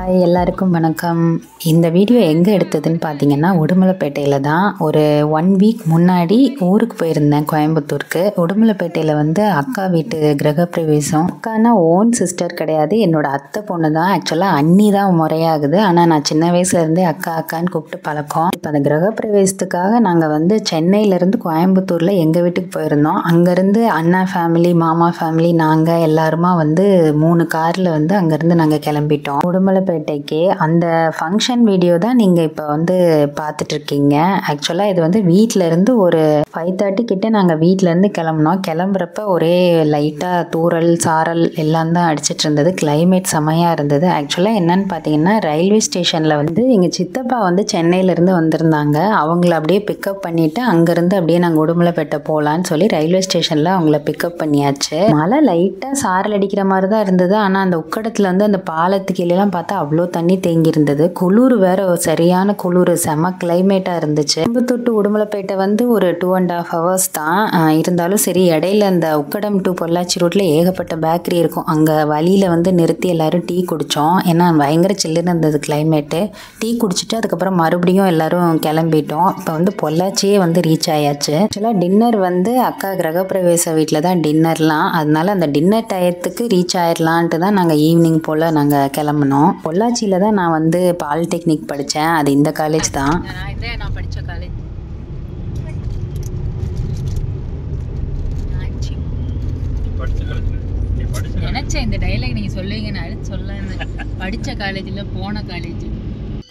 Hi எல்லாருக்கும் வணக்கம். இந்த வீடியோ எங்கே எடுத்ததுன்னு பார்த்தீங்கன்னா உடுமலைப்பேட்டையில் தான். ஒரு 1 வீக் முன்னாடி ஊருக்கு போயிருந்தேன், கோயம்புத்தூருக்கு. உடுமலைப்பேட்டையில் வந்து அக்கா வீட்டு கிரகப்பிரவேசம். அக்கானா ஓன் சிஸ்டர் கிடையாது, என்னோட அத்தை பொண்ணு தான். ஆக்சுவலாக அண்ணி தான் முறையாகுது. ஆனால் நான் சின்ன வயசுலேருந்தே அக்கா அக்கான்னு கூப்பிட்டு பழக்கம். இப்போ அந்த கிரகப்பிரவேசத்துக்காக நாங்கள் வந்து சென்னையிலேருந்து கோயம்புத்தூரில் எங்கள் வீட்டுக்கு போயிருந்தோம். அங்கேருந்து அண்ணா ஃபேமிலி, மாமா ஃபேமிலி, நாங்கள் எல்லாருமா வந்து 3 காரில் வந்து அங்கேருந்து நாங்கள் கிளம்பிட்டோம் உடுமலைப்பேட்டைக்கு. அந்த ஃபங்க்ஷன் வீடியோ தான் நீங்கள் இப்போ வந்து பார்த்துட்ருக்கீங்க. ஆக்சுவலாக இது வந்து வீட்டிலேருந்து ஒரு 5:30 கிட்டே நாங்கள் வீட்டிலேருந்து கிளம்புனோம். கிளம்புறப்ப ஒரே லைட்டாக தூறல் சாரல் எல்லாம் தான் அடிச்சிட்டு இருந்தது. கிளைமேட் செமையாக இருந்தது. ஆக்சுவலாக என்னன்னு பார்த்தீங்கன்னா, ரயில்வே ஸ்டேஷனில் வந்து எங்கள் சித்தப்பா வந்து சென்னையிலேருந்து வந்திருந்தாங்க. அவங்கள அப்படியே பிக்கப் பண்ணிவிட்டு அங்கேருந்து அப்படியே நாங்கள் உடுமலைப்பேட்டை போகலான்னு சொல்லி ரயில்வே ஸ்டேஷனில் அவங்கள பிக்கப் பண்ணியாச்சு. மழை லைட்டாக சாரல் அடிக்கிற மாதிரி தான் இருந்தது. ஆனால் அந்த உக்கடத்தில் வந்து அந்த பாலத்துக்கு எல்லாம் பார்த்தா அவ்வளோ தண்ணி தேங்கி இருந்தது. குளிர் வேற, சரியான குளிர், செம கிளைமேட்டாக இருந்துச்சு. கோயம்புத்தூர் டு உடுமலைப்பேட்டை வந்து ஒரு 2.5 hours தான். இருந்தாலும் சரி, இடையில அந்த உக்கடம் டு பொள்ளாச்சி ரோட்டில் ஏகப்பட்ட பேக்கரி இருக்கும். அங்கே வழியில் வந்து நிறுத்தி எல்லாரும் டீ குடித்தோம். ஏன்னா பயங்கர சில்லுன்னு இருந்தது கிளைமேட்டு. டீ குடிச்சிட்டு அதுக்கப்புறம் மறுபடியும் எல்லாரும் கிளம்பிட்டோம். இப்போ வந்து பொள்ளாச்சியே வந்து ரீச் ஆயாச்சு. ஆக்சுவலாக டின்னர் வந்து அக்கா கிரகப்பிரவேச வீட்டில் தான் டின்னர்லாம். அதனால அந்த டின்னர் டயத்துக்கு ரீச் ஆயிடலான்ட்டு தான் நாங்கள் ஈவினிங் போல் நாங்கள் கிளம்புனோம். பொள்ளாச்சியில் தான் நான் வந்து பாலிடெக்னிக் படித்தேன். அது இந்த காலேஜ் தான். நான் படித்த காலேஜ். நினைச்சேன் இந்த டைலாக் நீங்க சொல்லுவீங்க, நான் அடுத்து சொல்ல. படித்த காலேஜில் போன காலேஜ்.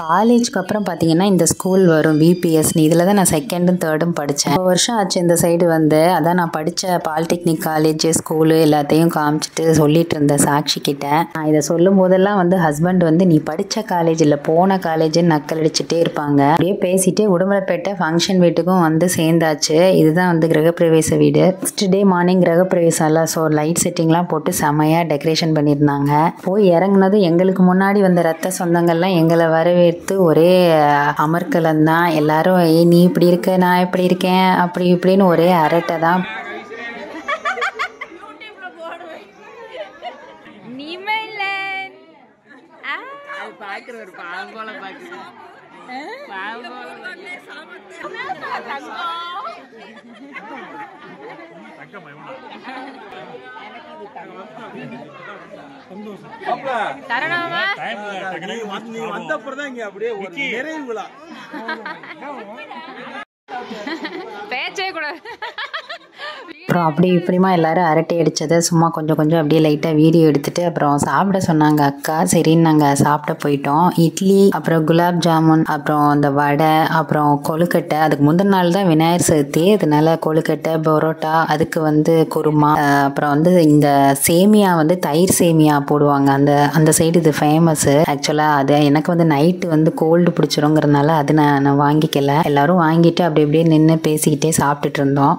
காலேஜ்க்கு அப்புறம் பார்த்தீங்கன்னா இந்த ஸ்கூல் வரும், விபிஎஸ்னு. இதில் தான் நான் 2nd 3rd படித்தேன். 1 வருஷம் ஆச்சு இந்த சைடு வந்து. அதான் நான் படித்த பாலிடெக்னிக் காலேஜ், ஸ்கூலு எல்லாத்தையும் காமிச்சிட்டு சொல்லிட்டு இருந்தேன் சாட்சி கிட்ட. நான் இதை சொல்லும் போதெல்லாம் வந்து ஹஸ்பண்ட் வந்து நீ படித்த காலேஜில் போன காலேஜுன்னு நக்கல் அடிச்சுட்டே இருப்பாங்க. அப்படியே பேசிட்டு உடுமலைப்பேட்டை ஃபங்க்ஷன் வீட்டுக்கும் வந்து சேர்ந்தாச்சு. இதுதான் வந்து கிரகப்பிரவேச வீடு. நெக்ஸ்ட் டே மார்னிங் கிரகப்பிரவேசம் எல்லாம். ஸோ லைட் செட்டிங்லாம் போட்டு செமையாக டெக்கரேஷன் பண்ணியிருந்தாங்க. போய் இறங்குனது எங்களுக்கு முன்னாடி வந்த ரத்த சொந்தங்கள்லாம் எங்களை வரவேற்று ஒரே அமர்க்கலம் தான். எல்லாரும் நீ இப்படி இருக்க, நான் இப்படி இருக்கேன், அப்படி இப்படின்னு ஒரே அரட்டை தான். பேச்சே கூட அப்புறம் அப்படி இப்படிமா எல்லாரும் அரட்டை அடித்ததை சும்மா கொஞ்சம் கொஞ்சம் அப்படியே லைட்டாக வீடியோ எடுத்துட்டு அப்புறம் சாப்பிட சொன்னாங்க அக்கா. சரின்னு நாங்கள் சாப்பிட போயிட்டோம். இட்லி, அப்புறம் குலாப் ஜாமுன், அப்புறம் அந்த வடை, அப்புறம் கொழுக்கட்டை. அதுக்கு முந்தின நாள் தான் விநாயகர் சதுர்த்தி, அதனால கொழுக்கட்டை, பரோட்டா, அதுக்கு வந்து குருமா, அப்புறம் வந்து இந்த சேமியா வந்து தயிர் சேமியா போடுவாங்க. அந்த சைடு இது ஃபேமஸ்ஸு. ஆக்சுவலாக அது எனக்கு வந்து நைட்டு வந்து கோல்டு பிடிச்சிருங்கிறதுனால அது நான் வாங்கிக்கல. எல்லாரும் வாங்கிட்டு அப்படி அப்படியே நின்று பேசிக்கிட்டே சாப்பிட்டுட்டு இருந்தோம்.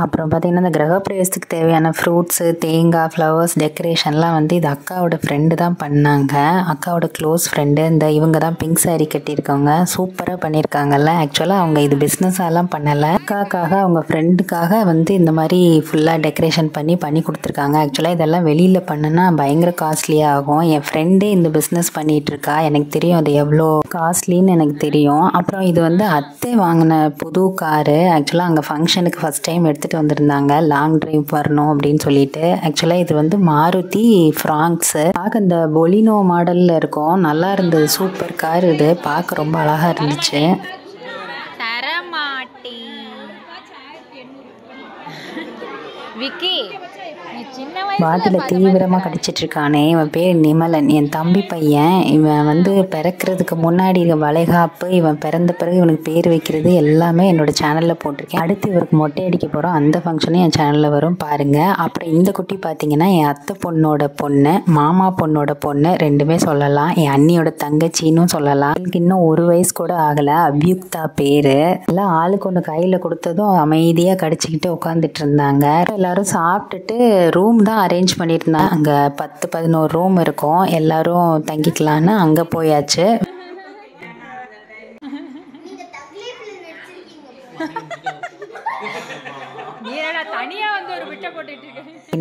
அப்புறம் பார்த்திங்கன்னா இந்த கிரகப்பிரவேசத்துக்கு தேவையான ஃப்ரூட்ஸு, தேங்காய், ஃப்ளவர்ஸ், டெக்கரேஷன்லாம் வந்து இது அக்காவோட ஃப்ரெண்டு தான் பண்ணாங்க. அக்காவோட க்ளோஸ் ஃப்ரெண்டு. இவங்க தான் பிங்க் சாரீ கட்டியிருக்காங்க. சூப்பராக பண்ணியிருக்காங்கல்ல. ஆக்சுவலாக அவங்க இது பிஸ்னஸாலாம் பண்ணலை, அக்காக்காக அவங்க ஃப்ரெண்டுக்காக வந்து இந்த மாதிரி ஃபுல்லாக டெக்கரேஷன் பண்ணி கொடுத்துருக்காங்க. ஆக்சுவலாக இதெல்லாம் வெளியில் பண்ணுனா பயங்கர காஸ்ட்லியாக ஆகும். என் ஃப்ரெண்டே இந்த பிஸ்னஸ் பண்ணிகிட்ருக்கா. எனக்கு தெரியும் அது எவ்வளோ காஸ்ட்லின்னு எனக்கு தெரியும். அப்புறம் இது வந்து அத்தை வாங்கின புது காரு. ஆக்சுவலாக அங்கே ஃபங்க்ஷனுக்கு ஃபஸ்ட் டைம் எடுத்துகிட்டு வந்திருந்தாங்க, லாங் டிரைவ் வரணும் அப்படின்னு சொல்லிட்டு. ஆக்சுவலாக இது வந்து மாருதி ஃப்ராங்க்ஸு. பார்க்க இந்த பொலினோ மாடலில் இருக்கும். நல்லா இருந்தது, சூப்பர் கார் இது. பார்க்க ரொம்ப அழகாக இருந்துச்சு. விக்கி வாதில் தீவிரமாக கடிச்சிட்டு இருக்கானே, இவன் பேர் நிமலன், என் தம்பி பையன். இவன் வந்து பிறக்கிறதுக்கு முன்னாடி வளைகாப்பு, இவன் பிறந்த பிறகு இவனுக்கு பேர் வைக்கிறது எல்லாமே என்னோட சேனலில் போட்டிருக்கேன். அடுத்து இவருக்கு மொட்டை அடிக்க போகிறோம், அந்த ஃபங்க்ஷனும் என் சேனலில் வரும் பாருங்கள். அப்புறம் இந்த குட்டி பார்த்தீங்கன்னா என் அத்தை பொண்ணோட பொண்ணு, மாமா பொண்ணோட பொண்ணு, ரெண்டுமே சொல்லலாம். என் அண்ணியோட தங்கச்சின்னு சொல்லலாம். எனக்கு இன்னும் 1 வயசு கூட ஆகலை. அபியுக்தா பேர். எல்லாம் ஆளுக்கு ஒன்று கையில் கொடுத்ததும் அமைதியாக கடிச்சிக்கிட்டு உட்காந்துட்டு இருந்தாங்க. எல்லாரும் சாப்பிட்டுட்டு ரூம் தான் அரேஞ்ச் பண்ணியிருந்தாங்க. அங்கே 10-11 ரூம் இருக்கும், எல்லாரும் தங்கிக்கலான்னு அங்கே போயாச்சு. நீ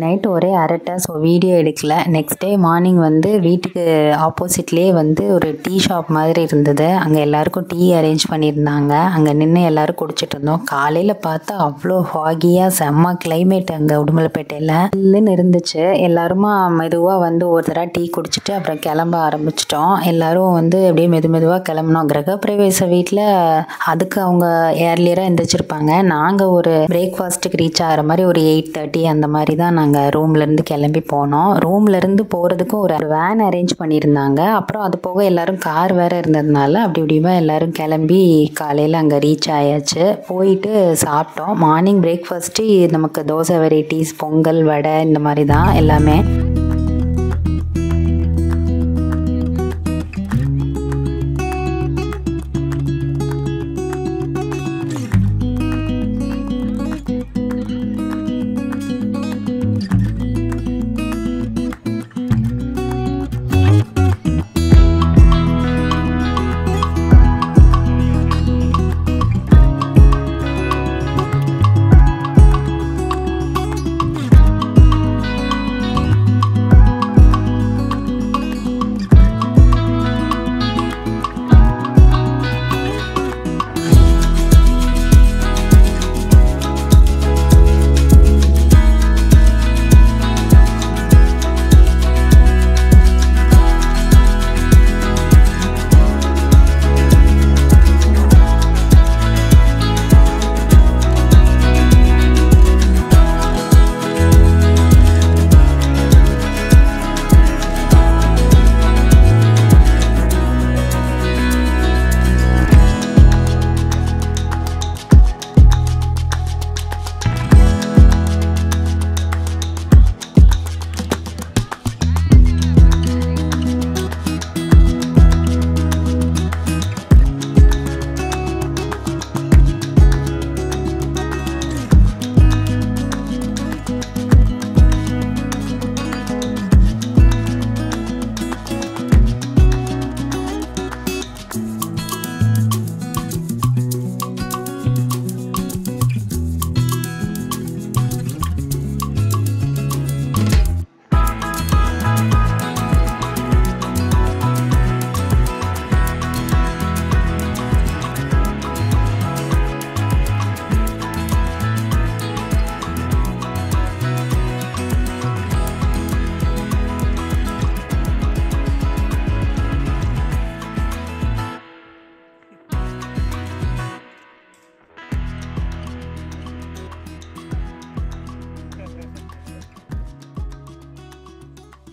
நைட்டு ஒரே அரட்டை, ஸோ வீடியோ எடுக்கல. நெக்ஸ்ட் டே மார்னிங் வந்து வீட்டுக்கு ஆப்போசிட்லேயே வந்து ஒரு டீ ஷாப் மாதிரி இருந்தது. அங்கே எல்லாருக்கும் டீ அரேஞ்ச் பண்ணியிருந்தாங்க. அங்கே நின்று எல்லோரும் குடிச்சிட்டு இருந்தோம். காலையில் பார்த்தா அவ்வளோ ஃபாகியாக செம்ம கிளைமேட் அங்கே உடுமலைப்பேட்டையில் இல்லைன்னு இருந்துச்சு. எல்லாருமா மெதுவாக வந்து ஒரு தடவை டீ குடிச்சிட்டு அப்புறம் கிளம்ப ஆரம்பிச்சிட்டோம். எல்லோரும் வந்து அப்படியே மெதுவாக கிளம்பினோம். கிரகப்பிரவேச வீட்டில் அதுக்கு அவங்க ஏர்லியராக எந்திரிச்சிருப்பாங்க. நாங்கள் ஒரு பிரேக்ஃபாஸ்ட்டுக்கு ரீச் ஆகிற மாதிரி ஒரு 8:30 அந்த மாதிரி தான் நாங்கள் ரூம்லேருந்து கிளம்பி போனோம். ரூம்லேருந்து போகிறதுக்கும் ஒரு வேன் அரேஞ்ச் பண்ணியிருந்தாங்க. அப்புறம் அது போக எல்லோரும் கார் வேறு இருந்ததுனால அப்படி இப்படிமா எல்லோரும் கிளம்பி காலையில் அங்கே ரீச் ஆயாச்சு. போயிட்டு சாப்பிட்டோம். மார்னிங் பிரேக்ஃபாஸ்ட்டு நமக்கு தோசை வெரைட்டிஸ், பொங்கல், வடை இந்த மாதிரி தான் எல்லாமே.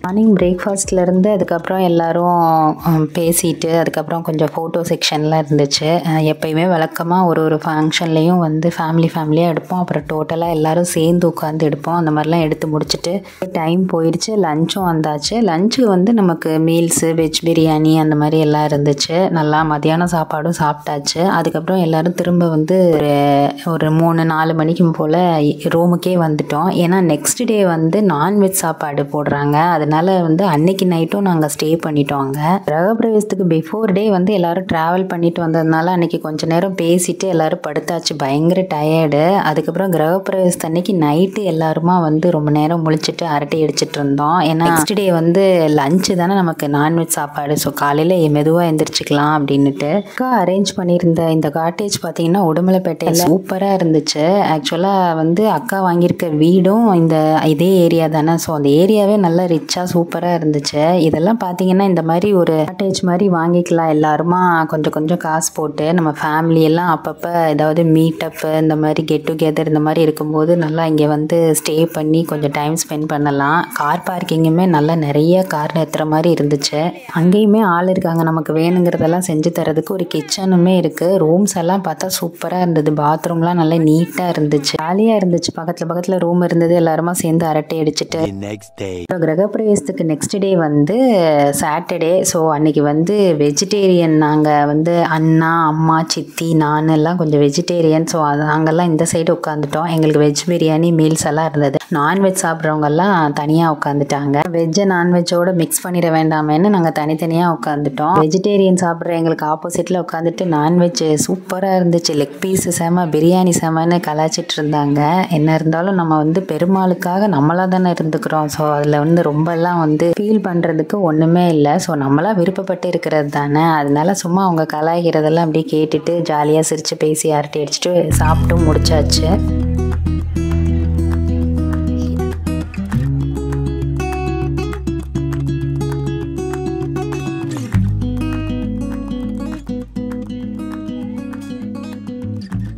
மார்னிங் பிரேக்ஃபாஸ்ட்லேருந்து அதுக்கப்புறம் எல்லோரும் பேசிட்டு அதுக்கப்புறம் கொஞ்சம் ஃபோட்டோ செக்ஷன்லாம் இருந்துச்சு. எப்போயுமே வழக்கமாக ஒரு ஃபங்க்ஷன்லேயும் வந்து ஃபேமிலியாக எடுப்போம். அப்புறம் டோட்டலாக எல்லோரும் சேர்ந்து உட்காந்து எடுப்போம். அந்த மாதிரிலாம் எடுத்து முடிச்சுட்டு டைம் போயிடுச்சு. லஞ்சும் வந்தாச்சு. லஞ்சுக்கு வந்து நமக்கு மீல்ஸு, வெஜ் பிரியாணி அந்த மாதிரி எல்லாம் இருந்துச்சு. நல்லா மதியானம் சாப்பாடும் சாப்பிட்டாச்சு. அதுக்கப்புறம் எல்லோரும் திரும்ப வந்து ஒரு 3-4 மணிக்கு போல் ரூமுக்கே வந்துட்டோம். ஏன்னா நெக்ஸ்ட் டே வந்து நான்வெஜ் சாப்பாடு போடுறாங்க. அதனால வந்து அன்னைக்கு நைட்டும் நாங்கள் ஸ்டே பண்ணிட்டோங்க. கிரகப்பிரவேசத்துக்கு பிஃபோர் டே வந்து எல்லாரும் ட்ராவல் பண்ணிட்டு வந்ததுனால அன்னைக்கு கொஞ்சம் நேரம் பேசிட்டு எல்லாரும் படுத்தாச்சு. பயங்கர டயர்டு. அதுக்கப்புறம் கிரகப்பிரவேசத்து அன்னைக்கு நைட்டு எல்லாருமா வந்து ரொம்ப நேரம் முழிச்சிட்டு அரட்டை அடிச்சிட்டு இருந்தோம். ஏன்னா நெக்ஸ்ட் டே வந்து லஞ்சு தானே நமக்கு நான்வெஜ் சாப்பாடு. ஸோ காலையில் மெதுவாக எந்திரிச்சிக்கலாம் அப்படின்னுட்டு அரேஞ்ச் பண்ணியிருந்த இந்த காட்டேஜ் பார்த்தீங்கன்னா உடுமலைப்பேட்டையில் சூப்பராக இருந்துச்சு. ஆக்சுவலாக வந்து அக்கா வாங்கியிருக்க வீடும் இதே ஏரியா தானே. ஸோ அந்த ஏரியாவே நல்லா ரிச்சாக சூப்பராக இருந்துச்சு. இதெல்லாம் பார்த்தீங்கன்னா இந்த மாதிரி ஒரு காட்டேஜ் மாதிரி வாங்கிக்கலாம். எல்லாருமா கொஞ்சம் காசு போட்டு நம்ம ஃபேமிலியெல்லாம் அப்பப்போ ஏதாவது மீட்டப்பு இந்த மாதிரி கெட் டுகெதர் இந்த மாதிரி இருக்கும்போது நல்லா இங்கே வந்து ஸ்டே பண்ணி கொஞ்சம் டைம் ஸ்பெண்ட் பண்ணலாம். கார் பார்க்கிங்குமே நல்லா நிறைய கார் நிறுத்துற மாதிரி இருந்துச்சு. அங்கேயுமே ஆள் இருக்காங்க நமக்கு வேணுங்கிறதெல்லாம் செஞ்சு தரதுக்கு. ஒரு கிச்சனுமே இருக்குது. ரூம்ஸ் எல்லாம் பார்த்தா சூப்பராக இருந்தது. பாத்ரூம்லாம் நல்லா நீட்டாக இருந்துச்சு. ஜாலியாக இருந்துச்சு. பக்கத்தில் ரூம் இருந்தது. எல்லாருமா சேர்ந்து அரட்டை அடிச்சுட்டு கிரகப்பிரவேச டேஸ்க்கு நெக்ஸ்ட் டே வந்து சாட்டர்டே. ஸோ அன்றைக்கி வந்து வெஜிடேரியன். நாங்கள் வந்து அண்ணா, அம்மா, சித்தி, நான் எல்லாம் கொஞ்சம் வெஜிடேரியன். ஸோ அது நாங்கள்லாம் இந்த சைடு உட்காந்துட்டோம். எங்களுக்கு வெஜ் பிரியாணி மீல்ஸ் எல்லாம் இருந்தது. நான்வெஜ் சாப்பிட்றவங்கெல்லாம் தனியாக உட்காந்துட்டாங்க. வெஜ்ஜை நான்வெஜ்ஜோடு மிக்ஸ் பண்ணிட வேண்டாமேன்னு நாங்கள் தனித்தனியாக உட்காந்துட்டோம். வெஜிடேரியன் சாப்பிட்ற எங்களுக்கு ஆப்போசிட்டில் உட்காந்துட்டு நான்வெஜ் சூப்பராக இருந்துச்சு. லெக் பீஸு செம, பிரியாணி செமன்னு கலாச்சிட்டு இருந்தாங்க. என்ன இருந்தாலும் நம்ம வந்து பெருமாளுக்காக நம்மளாக தானே இருந்துக்கிறோம். ஸோ அதில் வந்து ரொம்பலாம் வந்து ஃபீல் பண்ணுறதுக்கு ஒன்றுமே இல்லை. ஸோ நம்மளாக விருப்பப்பட்டு இருக்கிறது தானே. அதனால சும்மா அவங்க கலாய்கிறதெல்லாம் அப்படியே கேட்டுட்டு ஜாலியாக சிரித்து பேசி அரட்டை அடிச்சுட்டு சாப்பிட்டு முடிச்சாச்சு.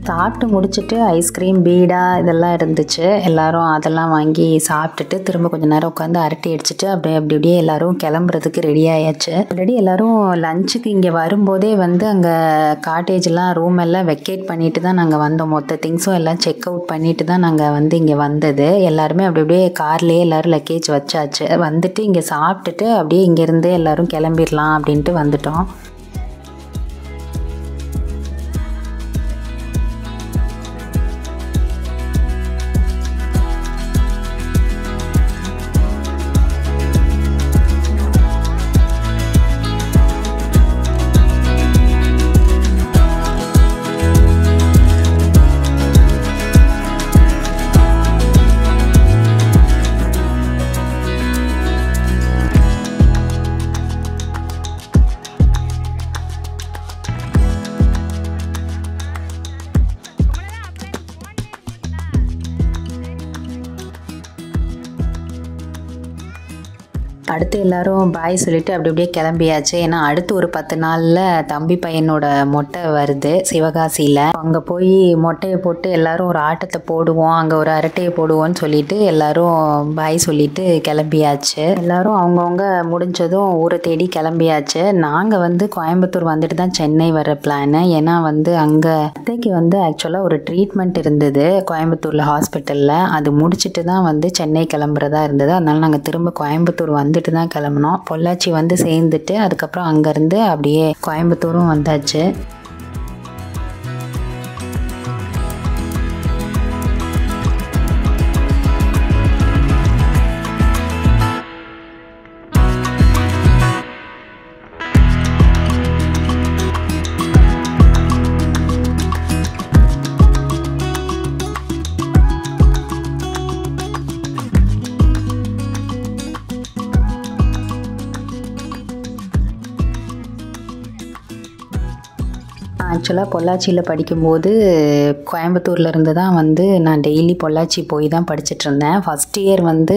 சாப்பிட்டு முடிச்சுட்டு ஐஸ்கிரீம், பீடா இதெல்லாம் இருந்துச்சு. எல்லோரும் அதெல்லாம் வாங்கி சாப்பிட்டுட்டு திரும்ப கொஞ்சம் நேரம் உட்காந்து அரட்டி அடிச்சுட்டு அப்படியே எல்லோரும் கிளம்புறதுக்கு ரெடி ஆயாச்சு. ஆல்ரெடி எல்லோரும் லஞ்சுக்கு இங்கே வரும்போதே வந்து அங்கே காட்டேஜ்லாம் ரூம் எல்லாம் வெக்கேட் பண்ணிட்டு தான் நாங்கள் வந்தோம். மொத்த திங்ஸும் எல்லாம் செக் அவுட் பண்ணிட்டு தான் நாங்கள் வந்து இங்கே வந்தது. எல்லாருமே அப்படியே கார்லேயே எல்லோரும் லக்கேஜ் வச்சாச்சு. வந்துட்டு இங்கே சாப்பிட்டுட்டு அப்படியே இங்கேருந்து எல்லோரும் கிளம்பிடலாம் அப்படின்ட்டு வந்துட்டோம். அடுத்து எல்லோரும் பாய் சொல்லிவிட்டு அப்படியே கிளம்பியாச்சு. ஏன்னா அடுத்து ஒரு 10 நாளில் தம்பி பையனோட மொட்டை வருது சிவகாசியில். அங்கே போய் மொட்டையை போட்டு எல்லோரும் ஒரு ஆட்டத்தை போடுவோம், அங்கே ஒரு அரட்டையை போடுவோன்னு சொல்லிட்டு எல்லோரும் பாய் சொல்லிட்டு கிளம்பியாச்சு. எல்லோரும் அவங்கவுங்க முடிஞ்சதும் ஊரை தேடி கிளம்பியாச்சு. நாங்கள் வந்து கோயம்புத்தூர் வந்துட்டு தான் சென்னை வர பிளானு. ஏன்னா வந்து அங்கே அத்தைக்கு வந்து ஆக்சுவலாக ஒரு ட்ரீட்மெண்ட் இருந்தது கோயம்புத்தூரில் ஹாஸ்பிட்டலில். அது முடிச்சுட்டு தான் வந்து சென்னை கிளம்புறதா இருந்தது. அதனால நாங்கள் திரும்ப கோயம்புத்தூர் வந்துட்டு தான் கிளம்பினோம். பொள்ளாச்சி வந்து சேர்ந்துட்டு அதுக்கப்புறம் அங்கேருந்து அப்படியே கோயம்புத்தூரும் வந்தாச்சு. ஆக்சுவலாக பொள்ளாச்சியில் படிக்கும்போது கோயம்புத்தூரில் இருந்து தான் வந்து நான் டெய்லி பொள்ளாச்சி போய் தான் படிச்சுட்டு இருந்தேன். ஃபஸ்ட் இயர் வந்து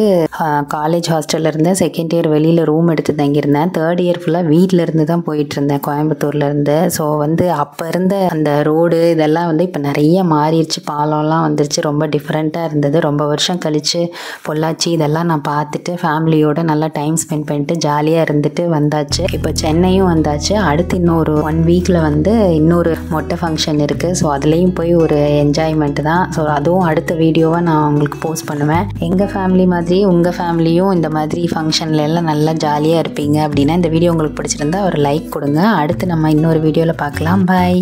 காலேஜ் ஹாஸ்டலில் இருந்தேன். செகண்ட் இயர் வெளியில் ரூம் எடுத்து தங்கியிருந்தேன். தேர்ட் இயர் ஃபுல்லாக வீட்டில் இருந்து தான் போயிட்டு இருந்தேன் கோயம்புத்தூர்லேருந்து. ஸோ வந்து அப்போ இருந்த அந்த ரோடு இதெல்லாம் வந்து இப்போ நிறைய மாறிடுச்சு. பாலம்லாம் வந்துருச்சு. ரொம்ப டிஃப்ரெண்ட்டாக இருந்தது. ரொம்ப வருஷம் கழித்து பொள்ளாச்சி இதெல்லாம் நான் பார்த்துட்டு ஃபேமிலியோடு நல்லா டைம் ஸ்பெண்ட் பண்ணிட்டு ஜாலியாக இருந்துட்டு வந்தாச்சு. இப்போ சென்னையும் வந்தாச்சு. அடுத்து இன்னொரு 1 வீக்கில் வந்து இன்னொரு மொட்டை ஃபங்க்ஷன் இருக்குது. ஸோ அதுலேயும் போய் ஒரு என்ஜாய்மெண்ட்டு தான். ஸோ அதுவும் அடுத்த வீடியோவை நான் உங்களுக்கு போஸ்ட் பண்ணுவேன். எங்கள் ஃபேமிலி மாதிரி உங்கள் ஃபேமிலியும் இந்த மாதிரி ஃபங்க்ஷன்ல எல்லாம் நல்லா ஜாலியாக இருப்பீங்க அப்படின்னா இந்த வீடியோ உங்களுக்கு பிடிச்சிருந்தா ஒரு லைக் கொடுங்க. அடுத்து நம்ம இன்னொரு வீடியோவில் பார்க்கலாம். பாய்.